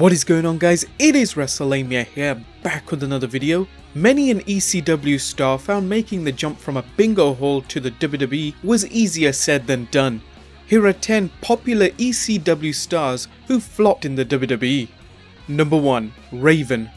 What is going on, guys? It is Wrestlemania here, back with another video. Many an ECW star found making the jump from a bingo hall to the WWE was easier said than done. Here are 10 popular ECW stars who flopped in the WWE. Number 1. Raven.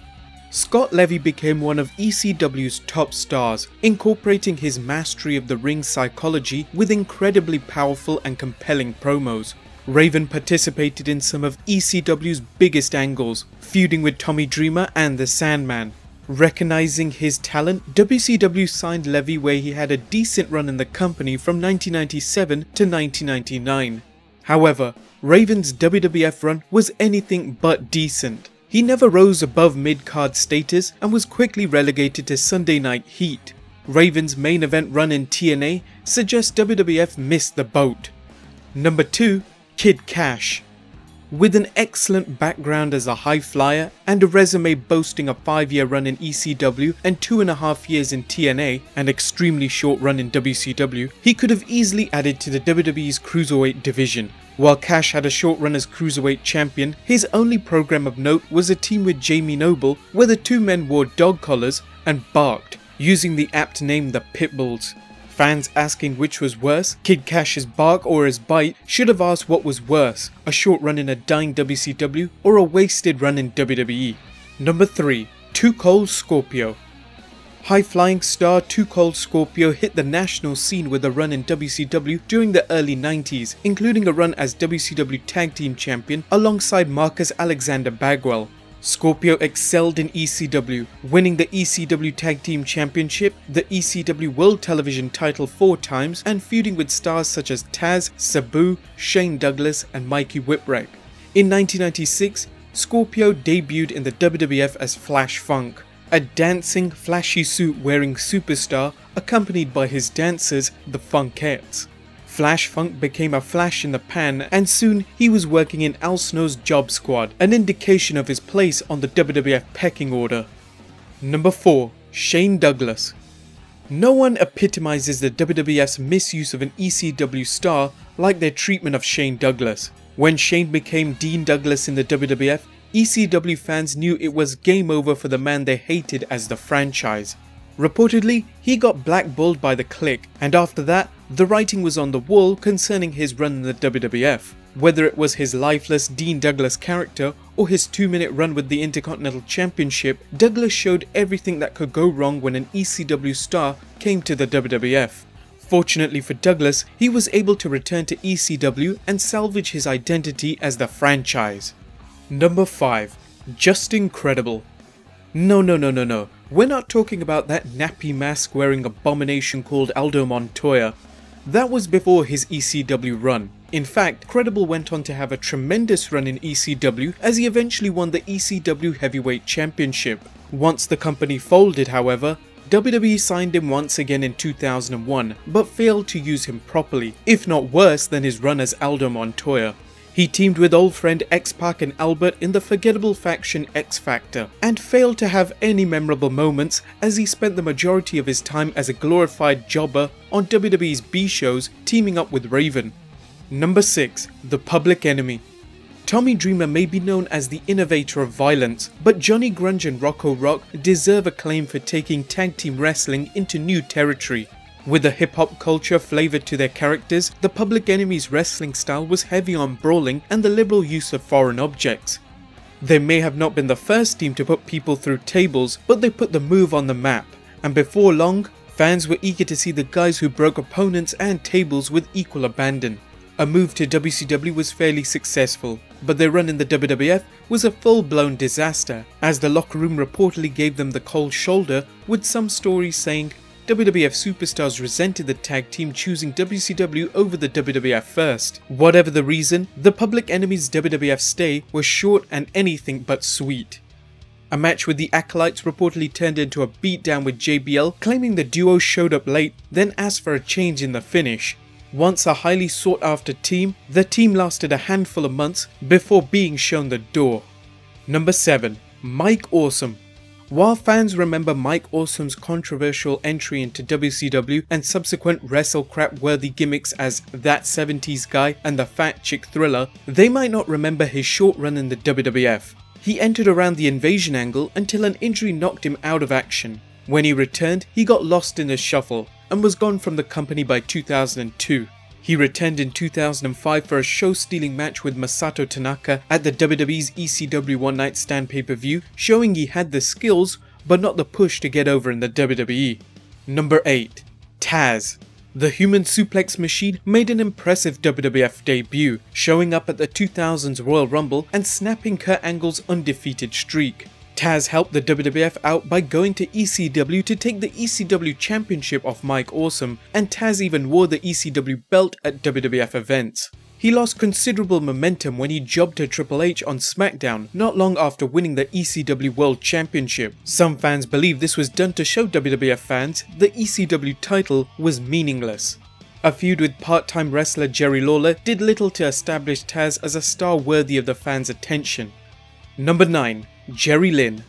Scott Levy became one of ECW's top stars, incorporating his mastery of the ring psychology with incredibly powerful and compelling promos. Raven participated in some of ECW's biggest angles, feuding with Tommy Dreamer and the Sandman. Recognizing his talent, WCW signed Levy where he had a decent run in the company from 1997 to 1999. However, Raven's WWF run was anything but decent. He never rose above mid-card status and was quickly relegated to Sunday Night Heat. Raven's main event run in TNA suggests WWF missed the boat. Number 2. Kid Kash. With an excellent background as a high flyer and a resume boasting a 5-year run in ECW and 2.5 years in TNA, an extremely short run in WCW, he could have easily added to the WWE's Cruiserweight division. While Kash had a short run as Cruiserweight champion, his only program of note was a team with Jamie Noble where the two men wore dog collars and barked, using the apt name the Pitbulls. Fans asking which was worse, Kid Kash's bark or his bite, should have asked what was worse, a short run in a dying WCW or a wasted run in WWE. Number 3. Too Cold Scorpio. High-flying star Too Cold Scorpio hit the national scene with a run in WCW during the early 90s, including a run as WCW Tag Team Champion alongside Marcus Alexander Bagwell. Scorpio excelled in ECW, winning the ECW Tag Team Championship, the ECW World Television title 4 times, and feuding with stars such as Tazz, Sabu, Shane Douglas, and Mikey Whipwreck. In 1996, Scorpio debuted in the WWF as Flash Funk, a dancing, flashy suit-wearing superstar accompanied by his dancers, the Funkettes. Flash Funk became a flash in the pan, and soon he was working in Al Snow's Job Squad, an indication of his place on the WWF pecking order. Number 4. Shane Douglas. No one epitomizes the WWF's misuse of an ECW star like their treatment of Shane Douglas. When Shane became Dean Douglas in the WWF, ECW fans knew it was game over for the man they hated as the franchise. Reportedly, he got blackballed by the Clique, and after that, the writing was on the wall concerning his run in the WWF. Whether it was his lifeless Dean Douglas character or his 2-minute run with the Intercontinental Championship, Douglas showed everything that could go wrong when an ECW star came to the WWF. Fortunately for Douglas, he was able to return to ECW and salvage his identity as the franchise. Number 5. Just Incredible. No. We're not talking about that nappy mask wearing abomination called Aldo Montoya. That was before his ECW run. In fact, Credible went on to have a tremendous run in ECW as he eventually won the ECW Heavyweight Championship. Once the company folded, however, WWE signed him once again in 2001, but failed to use him properly, if not worse than his run as Aldo Montoya. He teamed with old friend X-Pac and Albert in the forgettable faction X Factor, and failed to have any memorable moments as he spent the majority of his time as a glorified jobber on WWE's B shows teaming up with Raven. Number 6. The Public Enemy. Tommy Dreamer may be known as the innovator of violence, but Johnny Grunge and Rocco Rock deserve acclaim for taking tag team wrestling into new territory. With a hip-hop culture flavoured to their characters, the Public Enemy's wrestling style was heavy on brawling and the liberal use of foreign objects. They may have not been the first team to put people through tables, but they put the move on the map, and before long, fans were eager to see the guys who broke opponents and tables with equal abandon. A move to WCW was fairly successful, but their run in the WWF was a full-blown disaster, as the locker room reportedly gave them the cold shoulder, with some stories saying WWF superstars resented the tag team choosing WCW over the WWF first. Whatever the reason, the Public Enemy's WWF stay was short and anything but sweet. A match with the Acolytes reportedly turned into a beatdown with JBL, claiming the duo showed up late, then asked for a change in the finish. Once a highly sought after team, the team lasted a handful of months before being shown the door. Number 7. Mike Awesome. While fans remember Mike Awesome's controversial entry into WCW and subsequent wrestle-crap-worthy gimmicks as That 70s Guy and the Fat Chick Thriller, they might not remember his short run in the WWF. He entered around the invasion angle until an injury knocked him out of action. When he returned, he got lost in the shuffle and was gone from the company by 2002. He returned in 2005 for a show-stealing match with Masato Tanaka at the WWE's ECW One Night Stand pay-per-view, showing he had the skills but not the push to get over in the WWE. Number 8. Tazz. The human suplex machine made an impressive WWF debut, showing up at the 2000s Royal Rumble and snapping Kurt Angle's undefeated streak. Tazz helped the WWF out by going to ECW to take the ECW Championship off Mike Awesome, and Tazz even wore the ECW belt at WWF events. He lost considerable momentum when he jobbed to Triple H on SmackDown not long after winning the ECW World Championship. Some fans believe this was done to show WWF fans the ECW title was meaningless. A feud with part-time wrestler Jerry Lawler did little to establish Tazz as a star worthy of the fans' attention. Number 9. Jerry Lynn.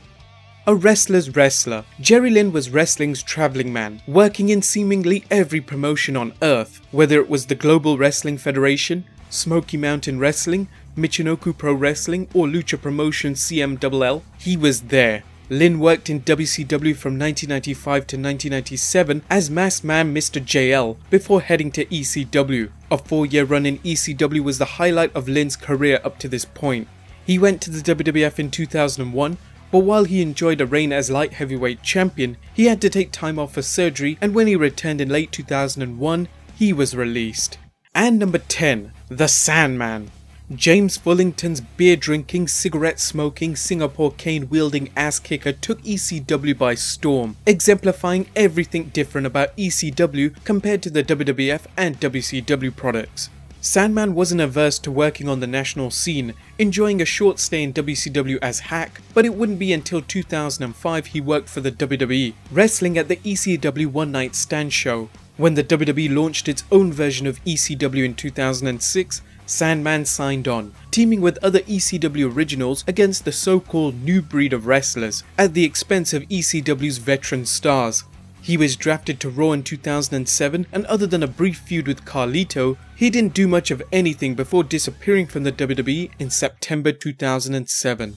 A wrestler's wrestler, Jerry Lynn was wrestling's travelling man, working in seemingly every promotion on earth, whether it was the Global Wrestling Federation, Smoky Mountain Wrestling, Michinoku Pro Wrestling, or Lucha Promotion CMLL, he was there. Lynn worked in WCW from 1995 to 1997 as masked man Mr. JL before heading to ECW. A 4-year run in ECW was the highlight of Lynn's career up to this point. He went to the WWF in 2001, but while he enjoyed a reign as light heavyweight champion, he had to take time off for surgery, and when he returned in late 2001, he was released. And number 10. The Sandman. James Fullington's beer-drinking, cigarette-smoking, Singapore cane-wielding ass-kicker took ECW by storm, exemplifying everything different about ECW compared to the WWF and WCW products. Sandman wasn't averse to working on the national scene, enjoying a short stay in WCW as Hack, but it wouldn't be until 2005 he worked for the WWE, wrestling at the ECW One Night Stand show. When the WWE launched its own version of ECW in 2006, Sandman signed on, teaming with other ECW originals against the so-called new breed of wrestlers, at the expense of ECW's veteran stars. He was drafted to Raw in 2007, and other than a brief feud with Carlito, he didn't do much of anything before disappearing from the WWE in September 2007.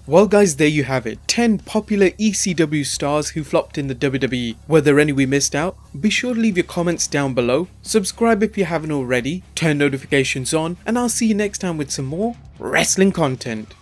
Well guys, there you have it, 10 popular ECW stars who flopped in the WWE. Were there any we missed out? Be sure to leave your comments down below, subscribe if you haven't already, turn notifications on, and I'll see you next time with some more wrestling content.